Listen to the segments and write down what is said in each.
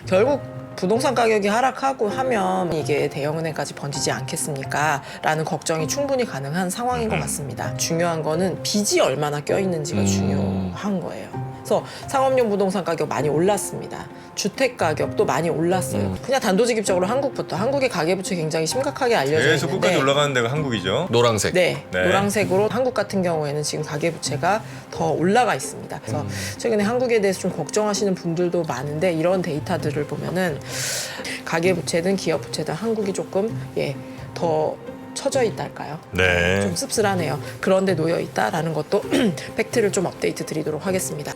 결국 부동산 가격이 하락하고 하면 이게 대형은행까지 번지지 않겠습니까? 라는 걱정이 충분히 가능한 상황인 것 같습니다. 중요한 거는 빚이 얼마나 껴있는지가 중요한 거예요. 그래서 상업용 부동산 가격 많이 올랐습니다. 주택 가격도 많이 올랐어요. 그냥 단도직입적으로 한국부터. 한국의 가계부채 굉장히 심각하게 알려져 있는데 계속 끝까지 올라가는 데가 한국이죠. 노란색. 네, 네. 노란색으로 한국 같은 경우에는 지금 가계부채가 더 올라가 있습니다. 그래서 최근에 한국에 대해서 좀 걱정하시는 분들도 많은데 이런 데이터들을 보면은 가계부채든 기업부채든 한국이 조금 더 처져 있달까요? 네. 좀 씁쓸하네요. 그런데 놓여 있다라는 것도 팩트를 좀 업데이트 드리도록 하겠습니다.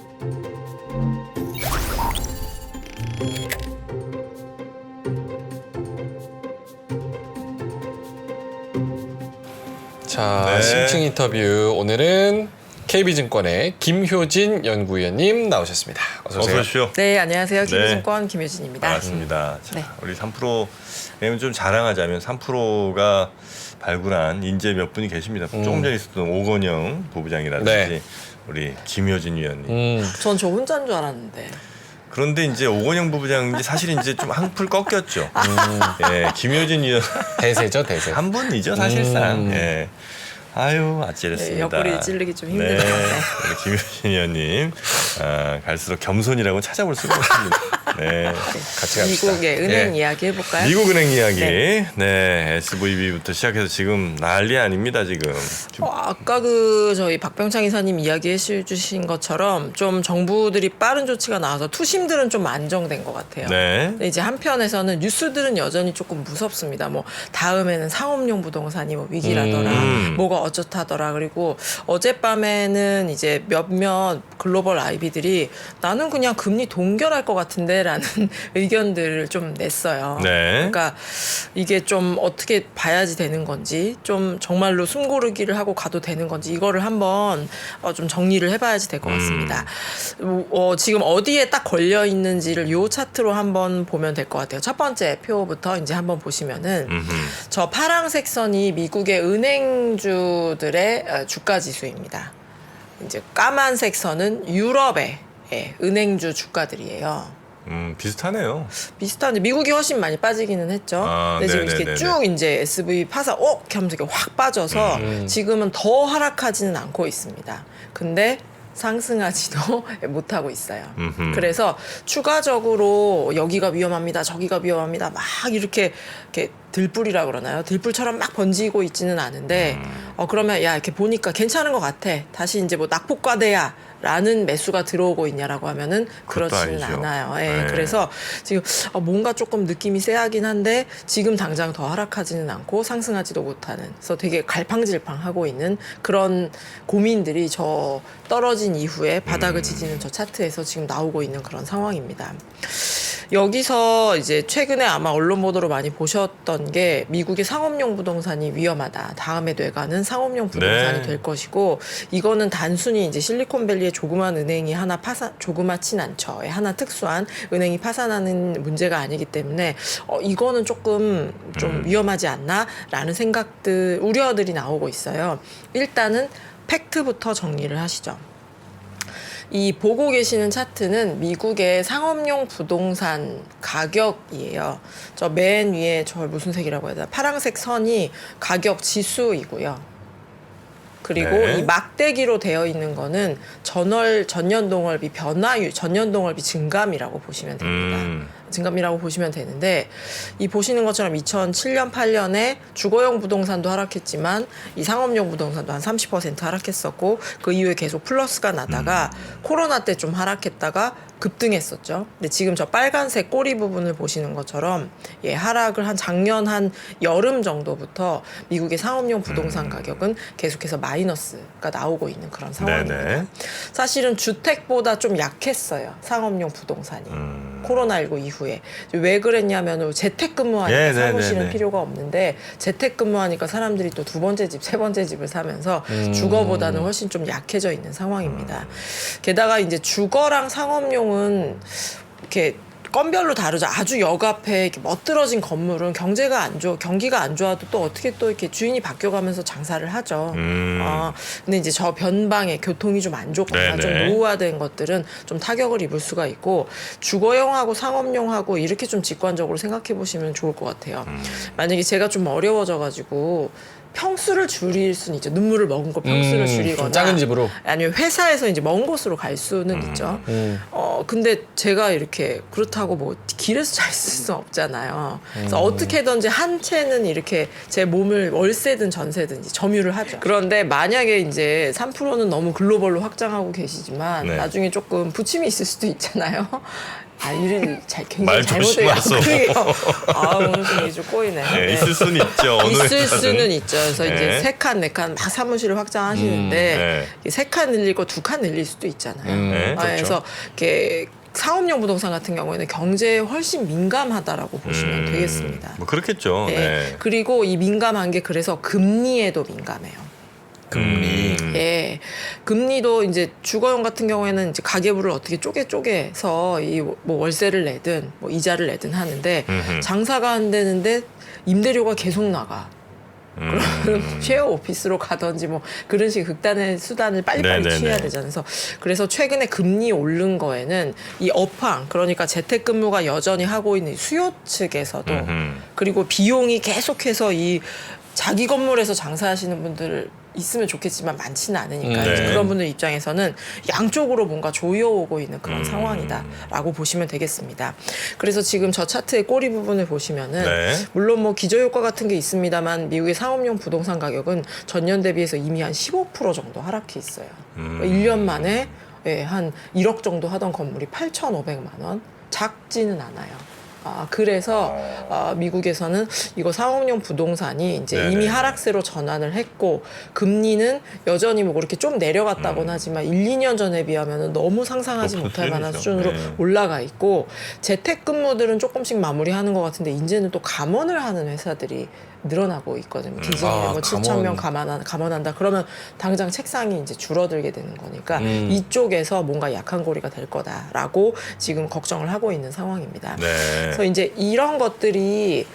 자, 네. 심층 인터뷰 오늘은 KB증권의 김효진 연구위원님 나오셨습니다. 어서 오세요. 어서 오십시오. 네, 안녕하세요. 네. 김효진권 김효진입니다. 반갑습니다. 자, 네. 우리 3프로 좀 자랑하자면 3프로가 발굴한 인재 몇 분이 계십니다. 조금 전에 있었던 오건영 부부장이라든지 네. 우리 김효진 위원님. 전 저 혼자인 줄 알았는데. 그런데 이제 오건영 부부장인지 사실 이제 좀 한풀 꺾였죠. 예, 김효진 위원 대세죠, 대세. 한 분이죠 사실상. 예. 아유 아찔했습니다. 네, 옆구리 찌르기 좀 네, 힘드네요. 우리 김효진 위원님 갈수록 겸손이라고 찾아볼 수가 없습니다. 네, 같이 갑시다. 미국의 은행 예. 이야기 해볼까요? 미국은행 이야기. 네. 네, SVB부터 시작해서 지금 난리 아닙니다 지금. 아까 저희 박병창 이사님 이야기해 주신 것처럼 좀 정부들이 빠른 조치가 나와서 투심들은 좀 안정된 것 같아요. 네. 근데 이제 한편에서는 뉴스들은 여전히 조금 무섭습니다. 뭐 다음에는 상업용 부동산이 뭐 위기라더라, 뭐가 어쩌다더라. 그리고 어젯밤에는 이제 몇몇 글로벌 IB들이 나는 그냥 금리 동결할 것 같은데라는 의견들을 좀 냈어요. 네. 그러니까 이게 좀 어떻게 봐야지 되는 건지, 좀 정말로 숨고르기를 하고 가도 되는 건지 이거를 한번 좀 정리를 해봐야지 될 것 같습니다. 지금 어디에 딱 걸려 있는지를 이 차트로 한번 보면 될 것 같아요. 첫 번째 표부터 이제 한번 보시면은 저 파란색 선이 미국의 은행주들의 주가 지수입니다. 이제 까만색 선은 유럽의 은행주 주가들이에요. 비슷하네요. 비슷한데 미국이 훨씬 많이 빠지기는 했죠. 근데 지금 이렇게 네네네네. 쭉 이제 SV 파사 이렇게 하면서 이렇게 확 빠져서 지금은 더 하락하지는 않고 있습니다. 근데 상승하지도 못하고 있어요. 그래서 추가적으로 여기가 위험합니다, 저기가 위험합니다, 막 이렇게 들불이라 그러나요? 들불처럼 막 번지고 있지는 않은데 그러면 야 이렇게 보니까 괜찮은 것 같아. 다시 이제 뭐 낙폭과대야 라는 매수가 들어오고 있냐라고 하면은 그렇지는 아니죠. 않아요. 예, 네. 그래서 지금 뭔가 조금 느낌이 쎄하긴 한데 지금 당장 더 하락하지는 않고 상승하지도 못하는, 그래서 되게 갈팡질팡하고 있는 그런 고민들이 저 떨어진 이후에 바닥을 지지는 저 차트에서 지금 나오고 있는 그런 상황입니다. 여기서 이제 최근에 아마 언론 보도로 많이 보셨던 게 미국의 상업용 부동산이 위험하다. 다음에 돼가는 상업용 부동산이 네. 될 것이고, 이거는 단순히 이제 실리콘밸리의 조그만 은행이 조그맣진 않죠. 하나 특수한 은행이 파산하는 문제가 아니기 때문에 이거는 조금 좀 위험하지 않나라는 우려들이 나오고 있어요. 일단은 팩트부터 정리를 하시죠. 이 보고 계시는 차트는 미국의 상업용 부동산 가격이에요. 저 맨 위에 저 무슨 색이라고 해야 되나? 파란색 선이 가격 지수이고요. 그리고 네. 이 막대기로 되어 있는 거는 전년동월비 변화율, 전년동월비 증감이라고 보시면 됩니다. 증감이라고 보시면 되는데, 이 보시는 것처럼 2007년, 8년에 주거용 부동산도 하락했지만 이 상업용 부동산도 한 30% 하락했었고, 그 이후에 계속 플러스가 나다가 코로나 때 좀 하락했다가 급등했었죠. 근데 지금 저 빨간색 꼬리 부분을 보시는 것처럼 하락을 작년 한 여름 정도부터 미국의 상업용 부동산 가격은 계속해서 마이너스가 나오고 있는 그런 상황입니다. 네네. 사실은 주택보다 좀 약했어요, 상업용 부동산이. 코로나19 이후에. 왜 그랬냐면 재택근무하니까 사무실은 네네네네. 필요가 없는데, 재택근무하니까 사람들이 또 두 번째 집, 세 번째 집을 사면서 주거보다는 훨씬 좀 약해져 있는 상황입니다. 게다가 이제 주거랑 상업용은 이렇게 건별로 다르죠. 아주 역 앞에 이렇게 멋들어진 건물은 경기가 안 좋아도 또 어떻게 또 이렇게 주인이 바뀌어가면서 장사를 하죠. 근데 이제 저 변방에 교통이 좀 안 좋거나 네네. 좀 노후화된 것들은 좀 타격을 입을 수가 있고 주거용하고 상업용하고 이렇게 좀 직관적으로 생각해 보시면 좋을 것 같아요. 만약에 제가 좀 어려워져가지고 평수를 줄일 수는 있죠. 눈물을 머금고 평수를 줄이거나 좀 작은 집으로. 아니면 회사에서 이제 먼 곳으로 갈 수는 있죠. 근데 제가 이렇게 그렇다고 뭐 길에서 잘 쓸 수는 없잖아요. 그래서 어떻게든지 한 채는 이렇게 제 몸을 월세든 전세든 점유를 하죠. 그런데 만약에 이제 3%는 너무 글로벌로 확장하고 계시지만 네. 나중에 조금 부침이 있을 수도 있잖아요. 일을 굉장히 말 잘못해요. 조심하세요. 오늘 좀 이게 좀 꼬이네. 네, 있을 수는 있죠. 어느 있을 회사든. 수는 있죠. 그래서 네. 이제 3칸, 4칸 막 사무실을 확장하시는데 네. 3칸 늘리고 2칸 늘릴 수도 있잖아요. 네, 그렇죠. 그래서 이렇게 상업용 부동산 같은 경우에는 경제에 훨씬 민감하다라고 보시면 되겠습니다. 뭐 그렇겠죠. 네. 네. 그리고 이 민감한 게 그래서 금리에도 민감해요. 금리. 예, 금리도 이제 주거용 같은 경우에는 이제 가계부를 어떻게 쪼개서 이 뭐 월세를 내든 뭐 이자를 내든 하는데 장사가 안 되는데 임대료가 계속 나가. 그럼 쉐어 오피스로 가든지 뭐 그런 식의 극단의 수단을 빨리빨리 네네네. 취해야 되잖아요. 그래서 최근에 금리 오른 거에는 이 업황 그러니까 재택근무가 여전히 하고 있는 수요 측에서도 그리고 비용이 계속해서 이 자기 건물에서 장사하시는 분들 있으면 좋겠지만 많지는 않으니까 네. 이제 그런 분들 입장에서는 양쪽으로 뭔가 조여오고 있는 그런 상황이다라고 보시면 되겠습니다. 그래서 지금 저 차트의 꼬리 부분을 보시면은 네. 물론 뭐 기저효과 같은 게 있습니다만 미국의 상업용 부동산 가격은 전년 대비해서 이미 한 15% 정도 하락해 있어요. 1년 만에 한 1억 정도 하던 건물이 8,500만 원 작지는 않아요. 그래서 미국에서는 이거 상업용 부동산이 이제 네네. 이미 하락세로 전환을 했고 금리는 여전히 뭐 그렇게 좀 내려갔다고는 하지만 1, 2년 전에 비하면 너무 상상하지 높은 못할 만한 수준이죠. 수준으로 네. 올라가 있고 재택근무들은 조금씩 마무리하는 것 같은데 이제는 또 감원을 하는 회사들이 늘어나고 있거든요. 기존에 뭐 7천 명 감원한다. 그러면 당장 책상이 이제 줄어들게 되는 거니까 이쪽에서 뭔가 약한 고리가 될 거다라고 지금 걱정을 하고 있는 상황입니다. 네. 그래서 이제 이런 것들이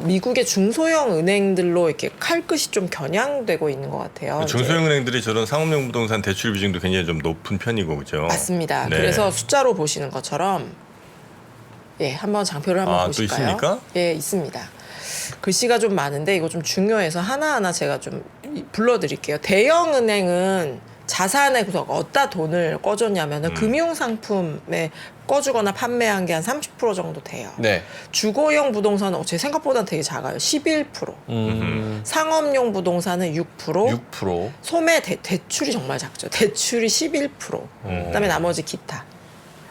미국의 중소형 은행들로 이렇게 칼끝이 좀 겨냥되고 있는 것 같아요. 중소형 은행들이 저런 상업용 부동산 대출 비중도 굉장히 좀 높은 편이고 그죠? 맞습니다. 네. 그래서 숫자로 보시는 것처럼 한번 장표를 한번 또 보실까요? 있습니까? 예, 있습니다. 글씨가 좀 많은데 이거 좀 중요해서 하나하나 제가 좀 불러드릴게요. 대형 은행은 자산에 어디다 돈을 꺼줬냐면은 금융상품에 꺼주거나 판매한 게 한 30% 정도 돼요. 네. 주거용 부동산은 제 생각보다는 되게 작아요. 11%. 상업용 부동산은 6%. 6%. 소매 대출이 정말 작죠. 대출이 11%. 그다음에 나머지 기타.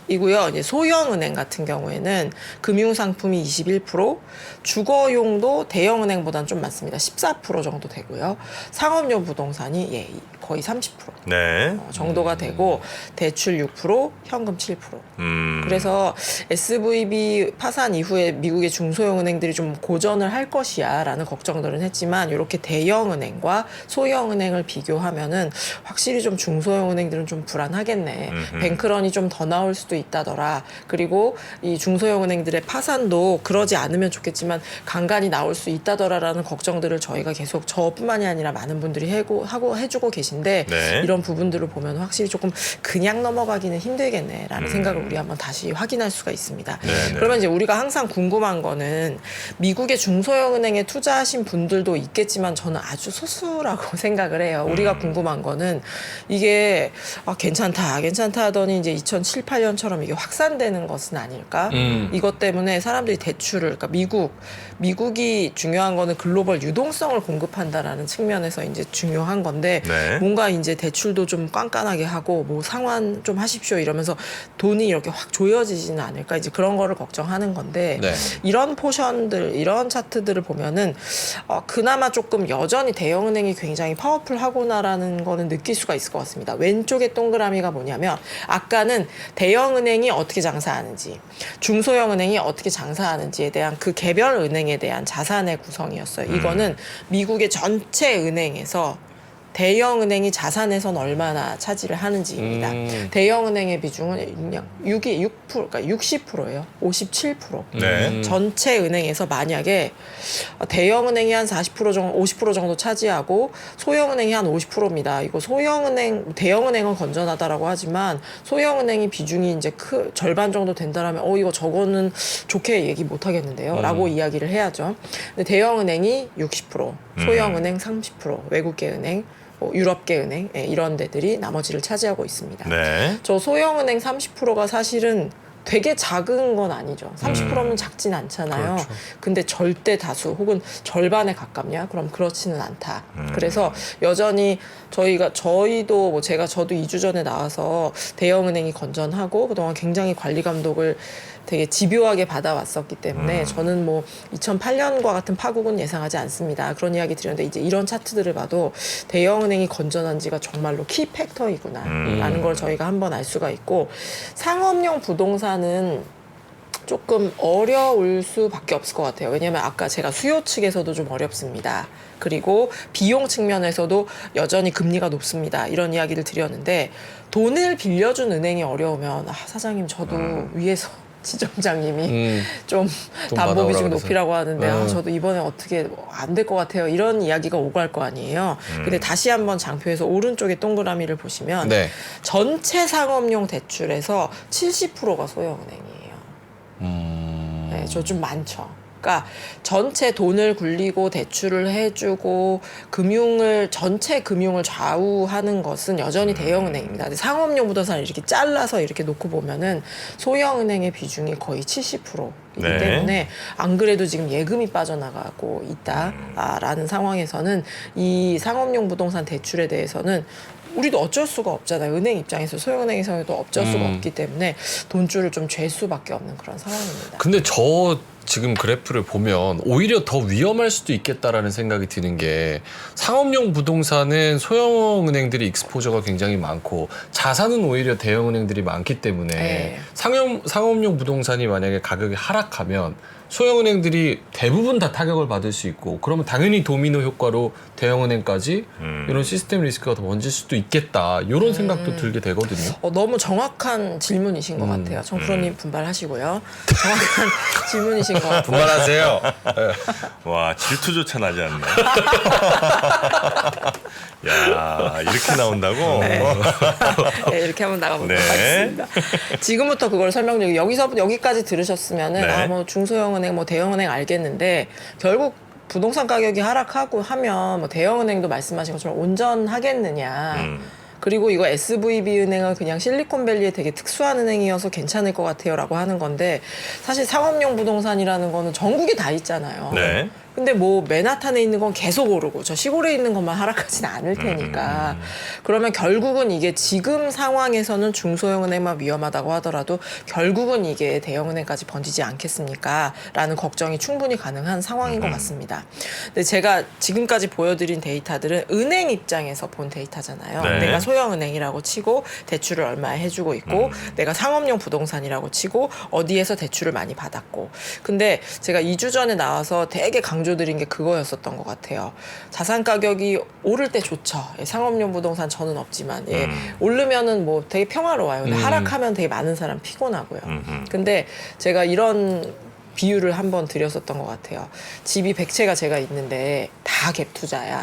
이고요. 이제 소형 은행 같은 경우에는 금융 상품이 21%, 주거용도 대형 은행보다는 좀 많습니다. 14% 정도 되고요. 상업용 부동산이 거의 30% 네. 정도가 되고 대출 6%, 현금 7%. 그래서 SVB 파산 이후에 미국의 중소형 은행들이 좀 고전을 할 것이야라는 걱정들은 했지만 이렇게 대형 은행과 소형 은행을 비교하면은 확실히 좀 중소형 은행들은 좀 불안하겠네. 뱅크런이 좀 더 나올 수도 있다더라. 그리고 이 중소형 은행들의 파산도 그러지 않으면 좋겠지만 간간히 나올 수 있다더라라는 걱정들을 저희가 계속 저뿐만이 아니라 많은 분들이 해주고 계신데 네. 이런 부분들을 보면 확실히 조금 그냥 넘어가기는 힘들겠네라는 생각을 우리 한번 다시 확인할 수가 있습니다. 네네. 그러면 이제 우리가 항상 궁금한 거는 미국의 중소형 은행에 투자하신 분들도 있겠지만 저는 아주 소수라고 생각을 해요. 우리가 궁금한 거는 이게 괜찮다 하더니 이제 2007, 8년처럼 이게 확산되는 것은 아닐까? 이것 때문에 사람들이 대출을 그러니까 미국이 중요한 거는 글로벌 유동성을 공급한다라는 측면에서 이제 중요한 건데 네. 뭔가 이제 대출도 좀 깐깐하게 하고 뭐 상환 좀 하십시오 이러면서 돈이 이렇게 확 조여지지는 않을까 이제 그런 거를 걱정하는 건데 네. 이런 포션들 이런 차트들을 보면은 그나마 조금 여전히 대형은행이 굉장히 파워풀하구나라는 거는 느낄 수가 있을 것 같습니다. 왼쪽에 동그라미가 뭐냐면 아까는 대형은행이 어떻게 장사하는지 중소형은행이 어떻게 장사하는지에 대한 그 개별 은행에 대한 자산의 구성이었어요. 이거는 미국의 전체 은행에서 대형은행이 자산에선 얼마나 차지를 하는지입니다. 대형은행의 비중은 그냥 6% 그러니까 60%예요. 57%. 네. 전체 은행에서 만약에 대형은행이 한 40% 정도, 50% 정도 차지하고 소형은행이 한 50%입니다. 이거 소형은행, 대형은행은 건전하다라고 하지만 소형은행이 비중이 이제 절반 정도 된다라면 이거 저거는 좋게 얘기 못 하겠는데요.라고 이야기를 해야죠. 근데 대형은행이 60%, 소형은행 30%, 외국계 은행, 유럽계 은행 이런 데들이 나머지를 차지하고 있습니다. 네. 저 소형은행 30%가 사실은 되게 작은 건 아니죠. 30%면 작진 않잖아요. 그렇죠. 근데 절대 다수 혹은 절반에 가깝냐? 그럼 그렇지는 않다. 그래서 여전히 저희도 저도 2주 전에 나와서 대형은행이 건전하고 그동안 굉장히 관리 감독을 되게 집요하게 받아왔었기 때문에 저는 2008년과 같은 파국은 예상하지 않습니다. 그런 이야기 드렸는데 이제 이런 차트들을 봐도 대형은행이 건전한지가 정말로 키 팩터이구나라는 걸 저희가 한번 알 수가 있고 상업용 부동산은 조금 어려울 수밖에 없을 것 같아요. 왜냐하면 아까 제가 수요 측에서도 좀 어렵습니다. 그리고 비용 측면에서도 여전히 금리가 높습니다. 이런 이야기를 드렸는데 돈을 빌려준 은행이 어려우면 사장님 저도 위에서 지점장님이 좀 돈 담보 비중 받아오라고 높이라고 하는데 그래서. 저도 이번에 어떻게 안 될 것 같아요. 이런 이야기가 오고 갈 거 아니에요. 근데 다시 한번 장표에서 오른쪽에 동그라미를 보시면 네. 전체 상업용 대출에서 70%가 소형은행이에요. 네, 저 좀 많죠. 그러니까 전체 돈을 굴리고 대출을 해주고 전체 금융을 좌우하는 것은 여전히 대형은행입니다. 근데 상업용 부동산을 이렇게 잘라서 이렇게 놓고 보면은 소형은행의 비중이 거의 70%이기 네. 때문에 안 그래도 지금 예금이 빠져나가고 있다라는 상황에서는 이 상업용 부동산 대출에 대해서는 우리도 어쩔 수가 없잖아요. 은행 입장에서 소형은행에서도 어쩔 수가 없기 때문에 돈줄을 좀 잴 수밖에 없는 그런 상황입니다. 근데 저 지금 그래프를 보면 오히려 더 위험할 수도 있겠다라는 생각이 드는 게 상업용 부동산은 소형은행들이 익스포저가 굉장히 많고 자산은 오히려 대형은행들이 많기 때문에 네. 상업용 부동산이 만약에 가격이 하락하면 소형은행들이 대부분 다 타격을 받을 수 있고 그러면 당연히 도미노 효과로 대형은행까지 이런 시스템 리스크가 더 번질 수도 있겠다 이런 생각도 들게 되거든요. 너무 정확한 질문이신 것 같아요. 정프로님 분발하시고요. 정확한 질문이신 것 같아요. 분발하세요. 와, 질투조차 나지 않네. 야, 이렇게 나온다고? 네, 이렇게 한번 나가보도록 네. 하겠습니다. 지금부터 그걸 설명드리고 여기까지 들으셨으면은 네. 중소형은행, 대형은행 알겠는데 결국 부동산 가격이 하락하고 하면 대형은행도 말씀하신 것처럼 온전하겠느냐. 그리고 이거 SVB 은행은 그냥 실리콘밸리에 되게 특수한 은행이어서 괜찮을 것 같아요라고 하는 건데 사실 상업용 부동산이라는 거는 전국에 다 있잖아요. 네. 근데 맨하탄에 있는 건 계속 오르고 저 시골에 있는 것만 하락하진 않을 테니까 그러면 결국은 이게 지금 상황에서는 중소형은행만 위험하다고 하더라도 결국은 이게 대형은행까지 번지지 않겠습니까? 라는 걱정이 충분히 가능한 상황인 것 같습니다. 근데 제가 지금까지 보여드린 데이터들은 은행 입장에서 본 데이터잖아요. 네. 내가 소형은행이라고 치고 대출을 얼마에 해주고 있고 내가 상업용 부동산이라고 치고 어디에서 대출을 많이 받았고 근데 제가 2주 전에 나와서 되게 강조드린 게 그거였었던 것 같아요. 자산 가격이 오를 때 좋죠. 상업용 부동산 저는 없지만 오르면은 되게 평화로워요. 근데 하락하면 되게 많은 사람 피곤하고요. 근데 제가 이런 비유를 한번 드렸었던 것 같아요. 집이 100채가 제가 있는데 다 갭 투자야.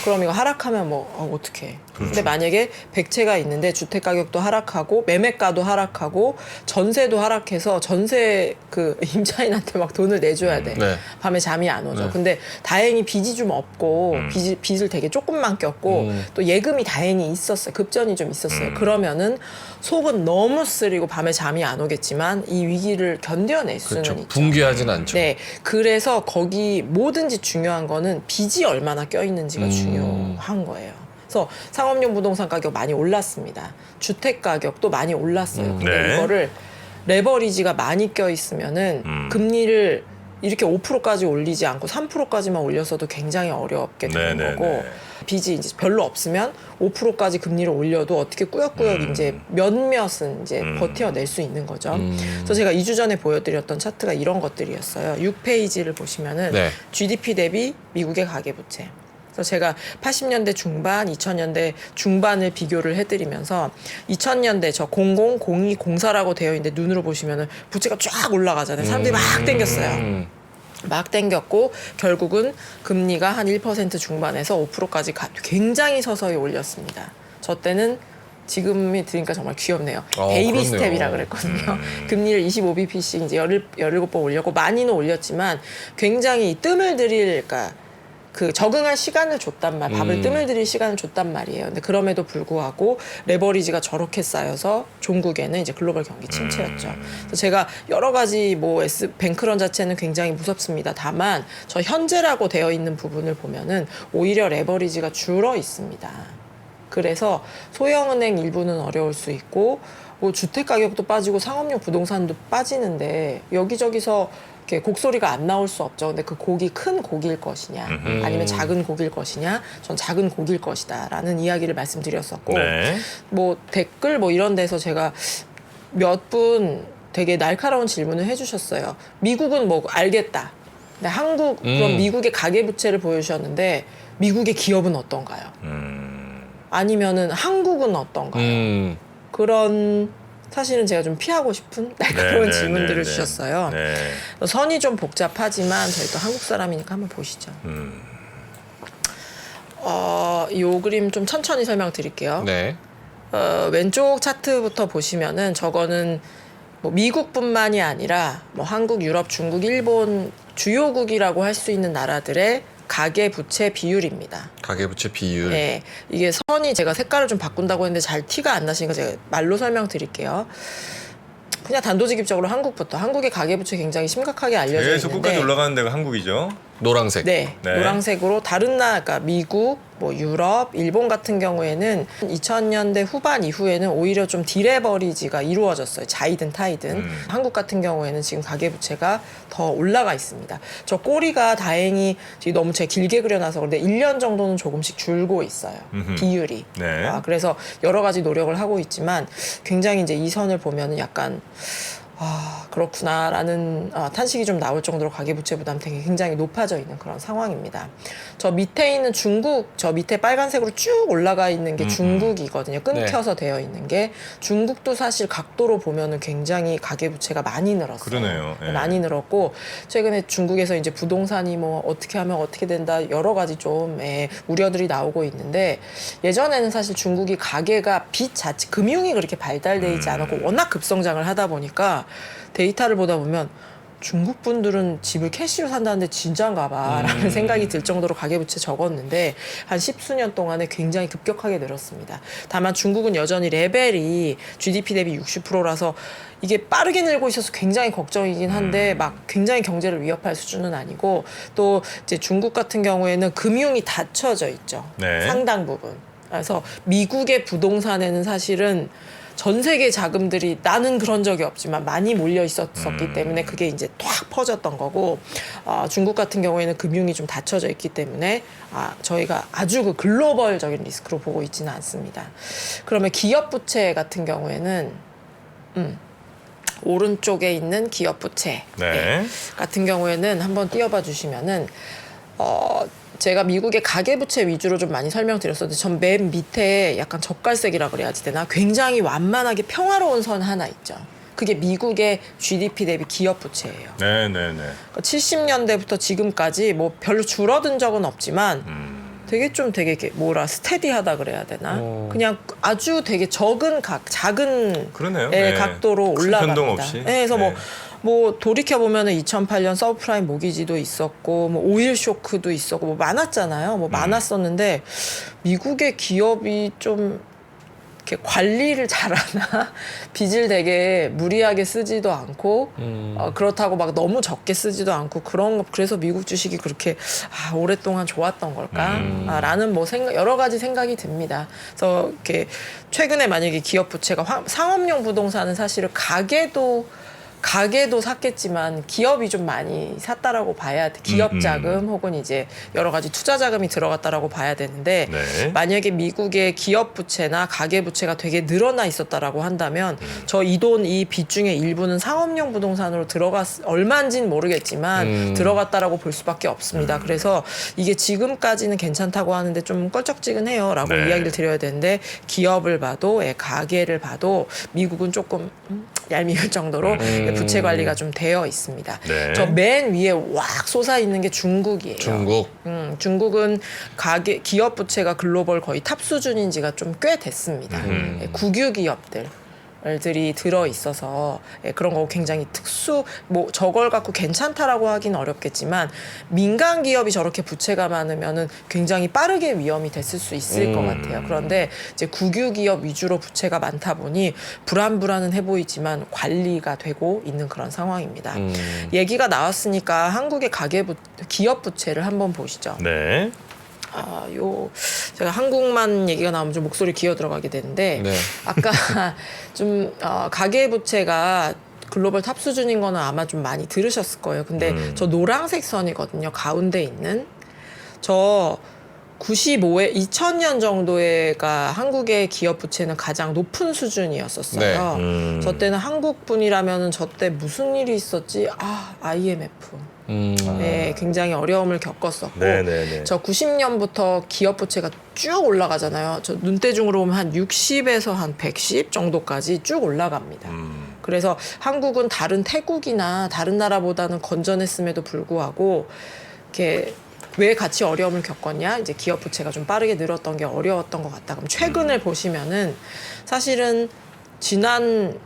그럼 이거 하락하면 어떡해. 근데 만약에 100채가 있는데 주택 가격도 하락하고 매매가도 하락하고 전세도 하락해서 전세 임차인한테 막 돈을 내줘야 돼. 네. 밤에 잠이 안 오죠. 네. 근데 다행히 빚이 좀 없고 빚을 되게 조금만 꼈고 또 예금이 다행히 있었어요. 급전이 좀 있었어요. 그러면은 속은 너무 쓰리고 밤에 잠이 안 오겠지만 이 위기를 견뎌낼 수는 그렇죠. 있죠. 붕괴하진 않죠. 네, 그래서 거기 뭐든지 중요한 거는 빚이 얼마나 껴있는지가 중요한 거예요. 그래서 상업용 부동산 가격 많이 올랐습니다. 주택 가격도 많이 올랐어요. 근데 네. 이거를 레버리지가 많이 껴있으면은 금리를 이렇게 5%까지 올리지 않고 3%까지만 올렸어도 굉장히 어렵게 되는 네, 네, 거고 네. 빚이 이제 별로 없으면 5%까지 금리를 올려도 어떻게 꾸역꾸역 이제 몇몇은 이제 버텨낼 수 있는 거죠. 그래서 제가 2주 전에 보여드렸던 차트가 이런 것들이었어요. 6페이지를 보시면은 네. GDP 대비 미국의 가계부채. 그래서 제가 80년대 중반, 2000년대 중반을 비교를 해드리면서 2000년대 저 00, 02, 04라고 되어 있는데 눈으로 보시면은 부채가 쫙 올라가잖아요. 사람들이 막 땡겼어요. 막 땡겼고 결국은 금리가 한 1% 중반에서 5%까지 굉장히 서서히 올렸습니다. 저 때는 지금이 들으니까 정말 귀엽네요. 베이비 그렇네요. 스텝이라 그랬거든요. 금리를 25bp씩 이제 17번 올렸고 많이는 올렸지만 굉장히 뜸을 들일 그러니까 그 적응할 시간을 줬단 말, 밥을 뜸을 들일 시간을 줬단 말이에요. 근데 그럼에도 불구하고 레버리지가 저렇게 쌓여서 종국에는 이제 글로벌 경기 침체였죠. 그래서 제가 여러 가지 뭐 뱅크런 자체는 굉장히 무섭습니다. 다만 저 현재라고 되어 있는 부분을 보면은 오히려 레버리지가 줄어 있습니다. 그래서 소형은행 일부는 어려울 수 있고 뭐 주택 가격도 빠지고 상업용 부동산도 빠지는데 여기저기서 이렇게 곡소리가 안 나올 수 없죠. 근데 그 곡이 큰 곡일 것이냐 아니면 작은 곡일 것이냐 전 작은 곡일 것이다라는 이야기를 말씀드렸었고 네. 뭐 댓글 뭐 이런 데서 제가 몇 분 되게 날카로운 질문을 해주셨어요. 미국은 뭐 알겠다. 근데 한국 그럼 미국의 가계부채를 보여주셨는데 미국의 기업은 어떤가요? 아니면은 한국은 어떤가요? 그런 사실은 제가 좀 피하고 싶은 날카로운 질문들을 주셨어요. 네. 선이 좀 복잡하지만 저희 또 한국 사람이니까 한번 보시죠. 요 그림 좀 천천히 설명드릴게요. 네. 왼쪽 차트부터 보시면은 저거는 뭐 미국뿐만이 아니라 뭐 한국, 유럽, 중국, 일본 주요국이라고 할 수 있는 나라들의 가계 부채 비율입니다. 가계부채 비율. 네, 이게 선이 제가 색깔을 좀 바꾼다고 했는데 잘 티가 안 나시니까 제가 말로 설명드릴게요. 그냥 단도직입적으로 한국부터 한국의 가계부채 굉장히 심각하게 알려져 계속 있는데 끝까지 올라가는 데가 한국이죠. 노란색. 네, 네. 노란색으로 다른 나라, 그러니까 미국, 뭐 유럽, 일본 같은 경우에는 2000년대 후반 이후에는 오히려 좀 디레버리지가 이루어졌어요. 자이든 타이든. 한국 같은 경우에는 지금 가계부채가 더 올라가 있습니다. 저 꼬리가 다행히 지금 너무 제가 길게 그려놔서 그런데 1년 정도는 조금씩 줄고 있어요. 비율이. 네. 그래서 여러 가지 노력을 하고 있지만 굉장히 이제 이 선을 보면은 약간 그렇구나라는 탄식이 좀 나올 정도로 가계부채 부담 되게 굉장히 높아져 있는 그런 상황입니다. 저 밑에 있는 중국, 저 밑에 빨간색으로 쭉 올라가 있는 게 중국이거든요. 끊겨서 되어 있는 게 중국도 사실 각도로 보면은 굉장히 가계부채가 많이 늘었어요. 그러네요. 예. 많이 늘었고 최근에 중국에서 이제 부동산이 뭐 어떻게 하면 어떻게 된다 여러 가지 좀 우려들이 나오고 있는데 예전에는 사실 중국이 가계가 빚 자체 금융이 그렇게 발달돼 있지 않았고 워낙 급성장을 하다 보니까 데이터를 보다 보면 중국 분들은 집을 캐시로 산다는데 진짜인가 봐 라는 생각이 들 정도로 가계부채 적었는데 한 10수년 동안에 굉장히 급격하게 늘었습니다. 다만 중국은 여전히 레벨이 GDP 대비 60%라서 이게 빠르게 늘고 있어서 굉장히 걱정이긴 한데 막 굉장히 경제를 위협할 수준은 아니고 또 이제 중국 같은 경우에는 금융이 닫혀져 있죠. 네. 상당 부분. 그래서 미국의 부동산에는 사실은 전 세계 자금들이 나는 그런 적이 없지만 많이 몰려 있었기 때문에 그게 이제 탁 퍼졌던 거고 중국 같은 경우에는 금융이 좀 닫혀져 있기 때문에 저희가 아주 그 글로벌적인 리스크로 보고 있지는 않습니다. 그러면 기업 부채 같은 경우에는 오른쪽에 있는 기업 부채 네. 같은 경우에는 한번 띄워봐 주시면은 제가 미국의 가계부채 위주로 좀 많이 설명드렸었는데 전 맨 밑에 약간 젓갈색이라 그래야지 되나 굉장히 완만하게 평화로운 선 하나 있죠. 그게 미국의 GDP 대비 기업 부채예요. 네. 그러니까 70년대부터 지금까지 뭐 별로 줄어든 적은 없지만 되게 이렇게 스테디하다 그래야 되나? 그냥 아주 되게 작은 그러네요. 각도로 큰 올라갑니다. 변동 없이. 네, 그래서 뭐 돌이켜 보면은 2008년 서브프라임 모기지도 있었고 뭐 오일 쇼크도 있었고 뭐 많았잖아요. 뭐 많았었는데 미국의 기업이 좀 이렇게 관리를 잘하나 빚을 되게 무리하게 쓰지도 않고 그렇다고 막 너무 적게 쓰지도 않고 그래서 미국 주식이 그렇게 오랫동안 좋았던 걸까? 라는 뭐 여러 가지 생각이 듭니다. 그래서 이렇게 최근에 만약에 기업 부채가 상업용 부동산은 사실은 가계도 가게도 샀겠지만 기업이 좀 많이 샀다라고 봐야 돼. 기업 자금 혹은 이제 여러 가지 투자 자금이 들어갔다라고 봐야 되는데 네. 만약에 미국의 기업 부채나 가계 부채가 되게 늘어나 있었다라고 한다면 저 이 빚 중에 일부는 상업용 부동산으로 얼마인지는 모르겠지만 들어갔다라고 볼 수밖에 없습니다. 그래서 이게 지금까지는 괜찮다고 하는데 좀 껄쩍지근해요라고 네. 이야기를 드려야 되는데 기업을 봐도 가계를 봐도 미국은 조금 얄미울 정도로 부채 관리가 좀 되어 있습니다. 네. 저 맨 위에 왁 솟아 있는 게 중국이에요. 중국. 중국은 기업 부채가 글로벌 거의 탑 수준인 지가 좀 꽤 됐습니다. 국유 기업들이 들어 있어서 그런 거 굉장히 뭐 저걸 갖고 괜찮다라고 하긴 어렵겠지만 민간 기업이 저렇게 부채가 많으면은 굉장히 빠르게 위험이 됐을 수 있을 것 같아요. 그런데 이제 국유 기업 위주로 부채가 많다 보니 불안불안은 해 보이지만 관리가 되고 있는 그런 상황입니다. 얘기가 나왔으니까 한국의 기업 부채를 한번 보시죠. 네. 제가 한국만 얘기가 나오면 좀 목소리 기어 들어가게 되는데 네. 아까 좀 가계 부채가 글로벌 탑 수준인 거는 아마 좀 많이 들으셨을 거예요. 근데 저 노란색 선이거든요. 가운데 있는 저 2000년 정도가 한국의 기업 부채는 가장 높은 수준이었었어요. 네. 저 때는 한국 분이라면은 저 때 무슨 일이 있었지? IMF. 네, 굉장히 어려움을 겪었었고 네네네. 저 90년부터 기업 부채가 쭉 올라가잖아요. 저 눈대중으로 보면 한 60에서 한 110 정도까지 쭉 올라갑니다. 그래서 한국은 다른 태국이나 다른 나라보다는 건전했음에도 불구하고 이렇게 왜 같이 어려움을 겪었냐? 이제 기업 부채가 좀 빠르게 늘었던 게 어려웠던 것 같다. 그럼 최근을 보시면은 사실은 지난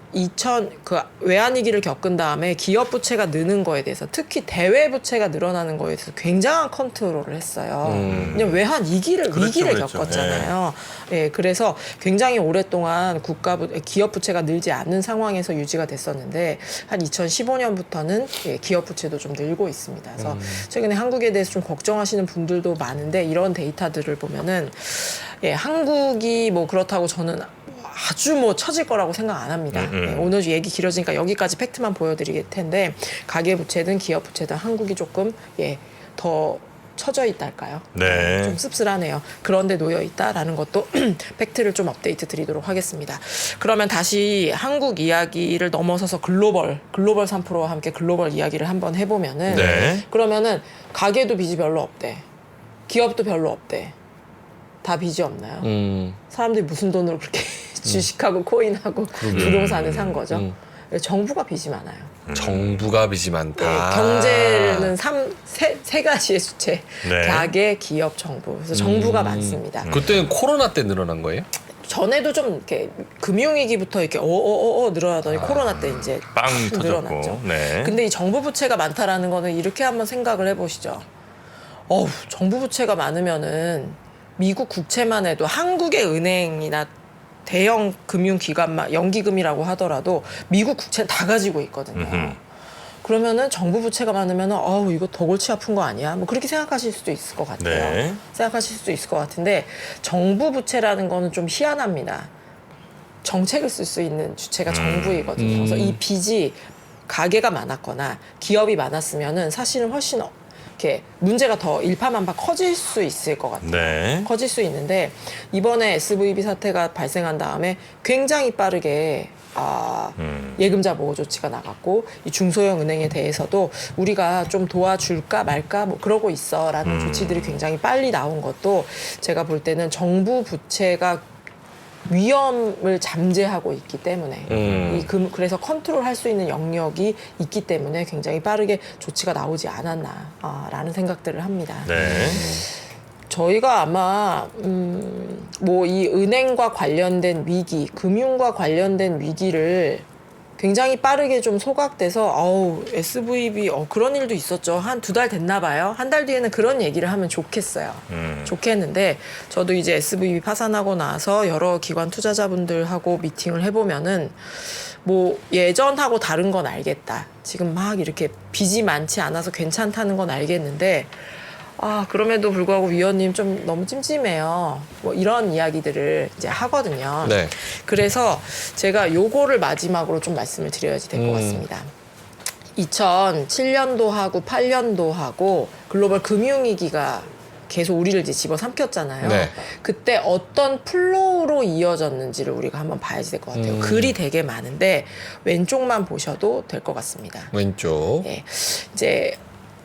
외환위기를 겪은 다음에 기업 부채가 느는 거에 대해서 특히 대외 부채가 늘어나는 거에 대해서 굉장한 컨트롤을 했어요. 왜냐면 외환위기를 그렇죠. 겪었잖아요. 예, 그래서 굉장히 오랫동안 기업 부채가 늘지 않는 상황에서 유지가 됐었는데 한 2015년부터는 기업 부채도 좀 늘고 있습니다. 그래서 최근에 한국에 대해서 좀 걱정하시는 분들도 많은데 이런 데이터들을 보면은 한국이 뭐 그렇다고 저는 아주 뭐 처질 거라고 생각 안 합니다. 오늘 얘기 길어지니까 여기까지 팩트만 보여드릴 텐데 가계부채든 기업부채든 한국이 조금 더 처져 있달까요? 네. 좀 씁쓸하네요. 그런데 놓여 있다라는 것도 팩트를 좀 업데이트 드리도록 하겠습니다. 그러면 다시 한국 이야기를 넘어서서 글로벌 3%와 함께 글로벌 이야기를 한번 해보면은 네. 그러면은 가계도 빚이 별로 없대. 기업도 별로 없대. 다 빚이 없나요? 사람들이 무슨 돈으로 그렇게 주식하고 코인하고 부동산을 산 거죠? 정부가 빚이 많아요. 정부가 빚이 많다. 경제는 세 가지의 주체. 네. 가계, 기업, 정부. 그래서 정부가 많습니다. 그때는 코로나 때 늘어난 거예요? 전에도 좀 이렇게 금융위기부터 이렇게 늘어나더니 코로나 때 이제 빵 쭉 터졌고. 네. 근데 이 정부 부채가 많다라는 거는 이렇게 한번 생각을 해보시죠. 정부 부채가 많으면은 미국 국채만 해도 한국의 은행이나 대형 금융기관만 연기금이라고 하더라도 미국 국채는 다 가지고 있거든요. 그러면은 정부 부채가 많으면은 이거 더 골치 아픈 거 아니야? 뭐 그렇게 생각하실 수도 있을 것 같아요. 네. 생각하실 수도 있을 것 같은데 정부 부채라는 거는 좀 희한합니다. 정책을 쓸 수 있는 주체가 정부이거든요. 그래서 이 빚이 가계가 많았거나 기업이 많았으면은 사실은 훨씬 이렇게 문제가 더 일파만파 커질 수 있을 것 같아요. 네. 커질 수 있는데 이번에 SVB 사태가 발생한 다음에 굉장히 빠르게 예금자 보호 조치가 나갔고 이 중소형 은행에 대해서도 우리가 좀 도와줄까 말까 뭐 그러고 있어라는 조치들이 굉장히 빨리 나온 것도 제가 볼 때는 정부 부채가 위험을 잠재하고 있기 때문에 그래서 컨트롤할 수 있는 영역이 있기 때문에 굉장히 빠르게 조치가 나오지 않았나라는 생각들을 합니다. 네. 저희가 아마 뭐 이 은행과 관련된 위기, 금융과 관련된 위기를 굉장히 빠르게 좀 소각돼서 SVB 그런 일도 있었죠. 한 2달 됐나 봐요. 한 달 뒤에는 그런 얘기를 하면 좋겠어요. 좋겠는데 저도 이제 SVB 파산하고 나서 여러 기관 투자자분들하고 미팅을 해보면은 뭐 예전하고 다른 건 알겠다. 지금 막 이렇게 빚이 많지 않아서 괜찮다는 건 알겠는데 그럼에도 불구하고 위원님 좀 너무 찜찜해요. 뭐 이런 이야기들을 이제 하거든요. 네. 그래서 제가 요거를 마지막으로 좀 말씀을 드려야지 될 것 같습니다. 2007년도하고 8년도하고 글로벌 금융위기가 계속 우리를 이제 집어삼켰잖아요. 네. 그때 어떤 플로우로 이어졌는지를 우리가 한번 봐야지 될 것 같아요. 글이 되게 많은데 왼쪽만 보셔도 될 것 같습니다. 왼쪽. 예. 이제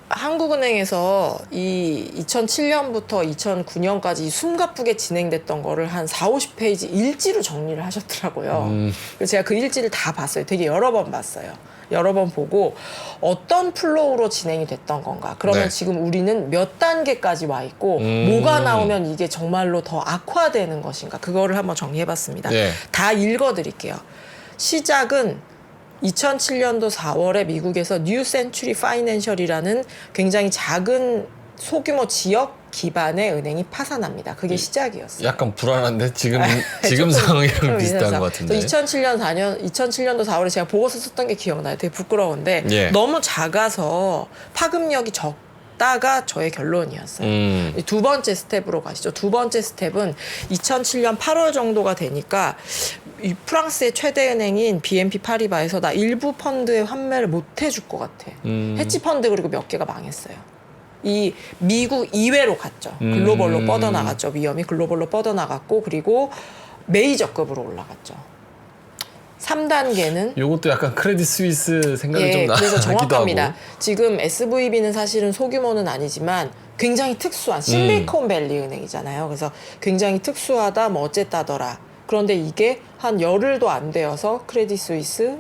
한국은행에서 이 2007년부터 2009년까지 숨가쁘게 진행됐던 거를 한 4, 50페이지 일지로 정리를 하셨더라고요. 그래서 제가 그 일지를 다 봤어요. 되게 여러 번 봤어요. 여러 번 보고 어떤 플로우로 진행이 됐던 건가. 그러면 네. 지금 우리는 몇 단계까지 와 있고 뭐가 나오면 이게 정말로 더 악화되는 것인가. 그거를 한번 정리해봤습니다. 네. 다 읽어드릴게요. 시작은 2007년도 4월에 미국에서 뉴 센츄리 파이낸셜이라는 굉장히 작은 소규모 지역 기반의 은행이 파산합니다. 그게 시작이었어요. 약간 불안한데 지금 조금 상황이랑 비슷한 비슷해서. 것 같은데. 2007년도 4월에 제가 보고서 썼던 게 기억나요. 되게 부끄러운데 예. 너무 작아서 파급력이 적다가 저의 결론이었어요. 두 번째 스텝으로 가시죠. 두 번째 스텝은 2007년 8월 정도가 되니까 이 프랑스의 최대 은행인 BNP 파리바에서 나 일부 펀드의 환매를 못 해줄 것 같아. 헤지 펀드 그리고 몇 개가 망했어요. 이 미국 이외로 갔죠. 글로벌로 뻗어나갔죠. 위험이 글로벌로 뻗어나갔고 그리고 메이저급으로 올라갔죠. 3단계는 요것도 약간 크레딧 스위스 생각이 좀 그래서 나기도 정확합니다. 하고. 지금 SVB는 사실은 소규모는 아니지만 굉장히 특수한 실리콘밸리 은행이잖아요. 그래서 굉장히 특수하다 뭐 어쨌다더라. 그런데 이게 한 열흘도 안 되어서 크레딧 스위스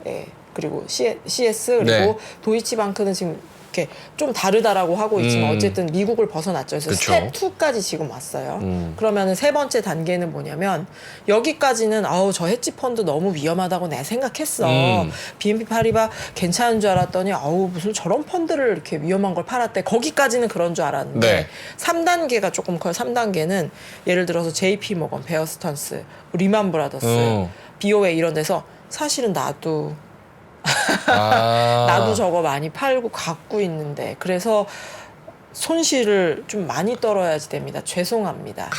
그리고 CS 그리고 네. 도이치방크는 지금 이렇게 좀 다르다라고 하고 있지만 어쨌든 미국을 벗어났죠. 그래서 그쵸. 스텝 2까지 지금 왔어요. 그러면은 세 번째 단계는 뭐냐면 여기까지는 아우 저 헤지 펀드 너무 위험하다고 내가 생각했어. BNP 파리바 괜찮은 줄 알았더니 아우 무슨 저런 펀드를 이렇게 위험한 걸 팔았대. 거기까지는 그런 줄 알았는데 네. 3단계가 조금 커요. 3단계는 예를 들어서 JP 모건, 베어스턴스, 리만 브라더스, BOA 이런 데서 사실은 나도 저거 많이 팔고 갖고 있는데 그래서 손실을 좀 많이 떨어야지 됩니다. 죄송합니다.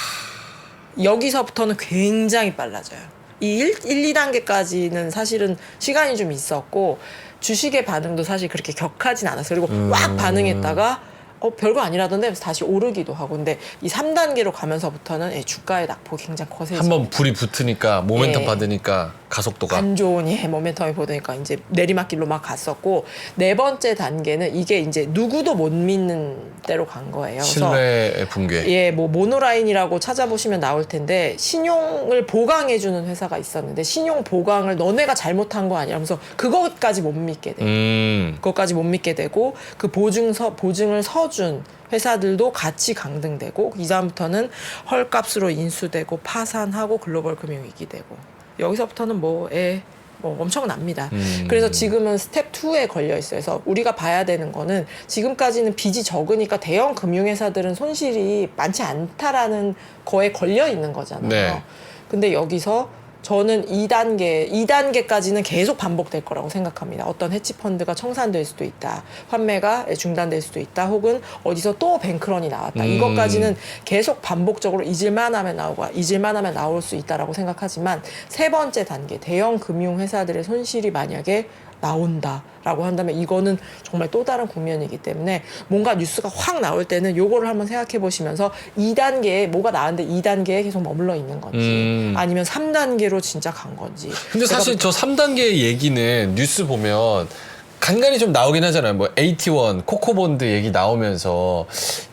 여기서부터는 굉장히 빨라져요. 이 1, 2단계까지는 사실은 시간이 좀 있었고 주식의 반응도 사실 그렇게 격하진 않았어요. 그리고 왁 반응했다가 별거 아니라던데 하면서 다시 오르기도 하고 근데 이 3단계로 가면서부터는 주가의 낙폭이 굉장히 거세집니다. 한번 불이 붙으니까 모멘텀 예. 받으니까 가속도가 안 좋은 모멘텀이 보니까 이제 내리막길로 막 갔었고 네 번째 단계는 이게 이제 누구도 못 믿는 대로 간 거예요. 그래서 신뢰의 붕괴. 뭐 모노라인이라고 찾아보시면 나올 텐데 신용을 보강해주는 회사가 있었는데 신용 보강을 너네가 잘못한 거 아니라면서 그것까지 못 믿게 돼요. 그것까지 못 믿게 되고 그 보증을 서준 회사들도 같이 강등되고 이 다음부터는 헐값으로 인수되고 파산하고 글로벌 금융위기 되고 여기서부터는 뭐 엄청납니다. 그래서 지금은 스텝 2에 걸려 있어요. 그래서 우리가 봐야 되는 거는 지금까지는 빚이 적으니까 대형 금융회사들은 손실이 많지 않다라는 거에 걸려 있는 거잖아요. 네. 근데 여기서 저는 2단계까지는 계속 반복될 거라고 생각합니다. 어떤 해치펀드가 청산될 수도 있다. 환매가 중단될 수도 있다. 혹은 어디서 또 뱅크런이 나왔다. 이것까지는 계속 반복적으로 잊을만 하면 나올 수 있다라고 생각하지만 세 번째 단계, 대형 금융회사들의 손실이 만약에 나온다라고 한다면 이거는 정말 또 다른 국면이기 때문에 뭔가 뉴스가 확 나올 때는 요거를 한번 생각해 보시면서 2단계에 뭐가 나왔는데 2단계에 계속 머물러 있는 건지 아니면 3단계로 진짜 간 건지. 근데 사실 저 3단계 얘기는 뉴스 보면 간간히 좀 나오긴 하잖아요. 뭐 AT1, 코코본드 얘기 나오면서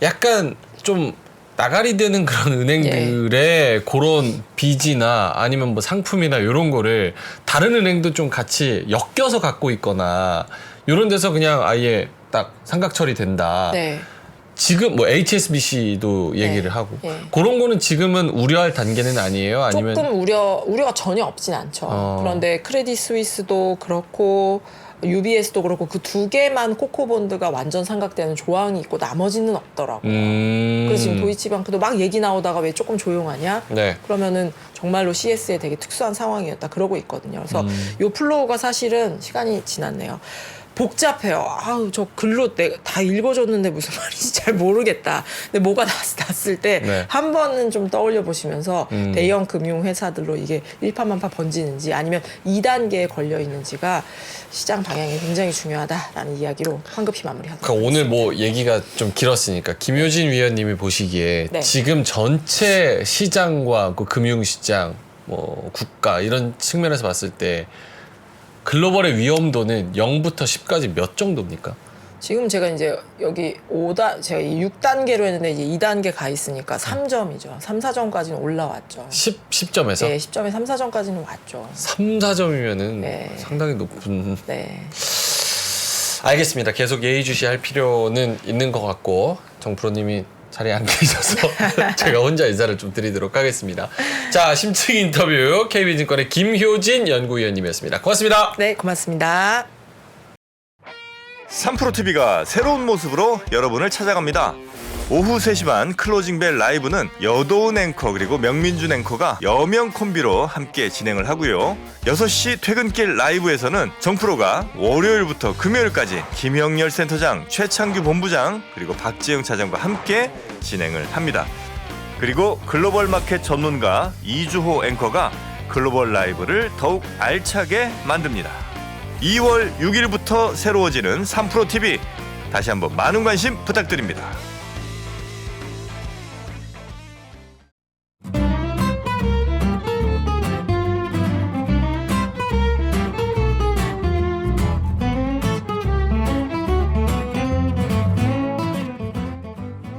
약간 좀 나가리 되는 그런 은행들의 그런 빚이나 아니면 뭐 상품이나 이런 거를 다른 은행도 좀 같이 엮여서 갖고 있거나 이런 데서 그냥 아예 딱 삼각 처리된다. 네. 지금 뭐 HSBC도 얘기를 하고 그런 거는 지금은 우려할 단계는 아니에요? 아니면 조금 우려가 전혀 없진 않죠. 그런데 크레딧 스위스도 그렇고 UBS도 그렇고 그 두 개만 코코본드가 완전 삼각되는 조항이 있고 나머지는 없더라고요. 그래서 지금 도이치방크도 막 얘기 나오다가 왜 조금 조용하냐? 네. 그러면은 정말로 CS에 되게 특수한 상황이었다 그러고 있거든요. 그래서 요 플로우가 사실은 시간이 지났네요. 복잡해요. 아우 저 글로 내가 다 읽어줬는데 무슨 말인지 잘 모르겠다. 근데 뭐가 났을 때 네. 한 번은 좀 떠올려 보시면서 대형 금융 회사들로 이게 일파만파 번지는지 아니면 2단계에 걸려 있는지가 시장 방향이 굉장히 중요하다라는 이야기로 황급히 마무리하도록 그러니까 오늘 뭐 얘기가 좀 길었으니까 김효진 위원님이 보시기에 네. 지금 전체 시장과 그 금융시장, 뭐 국가 이런 측면에서 봤을 때 글로벌의 위험도는 0부터 10까지 몇 정도입니까? 지금 제가 이제 여기 제가 6단계로 했는데 이제 2단계 가 있으니까 3점이죠. 3, 4점까지는 올라왔죠. 10점에서? 네, 10점에 3, 4점까지는 왔죠. 3, 4점이면은 네. 상당히 높은. 네. 알겠습니다. 계속 예의주시할 필요는 있는 것 같고 정프로님이 자리에 안 계셔서 제가 혼자 인사를 좀 드리도록 하겠습니다. 자, 심층 인터뷰 KB증권의 김효진 연구위원님이었습니다. 고맙습니다. 네, 고맙습니다. 3프로TV가 새로운 모습으로 여러분을 찾아갑니다. 오후 3시 반 클로징벨 라이브는 여도은 앵커 그리고 명민준 앵커가 여명 콤비로 함께 진행을 하고요. 6시 퇴근길 라이브에서는 정프로가 월요일부터 금요일까지 김영렬 센터장, 최창규 본부장 그리고 박지영 차장과 함께 진행을 합니다. 그리고 글로벌 마켓 전문가 이주호 앵커가 글로벌 라이브를 더욱 알차게 만듭니다. 2월 6일부터 새로워지는 3프로TV 다시 한번 많은 관심 부탁드립니다.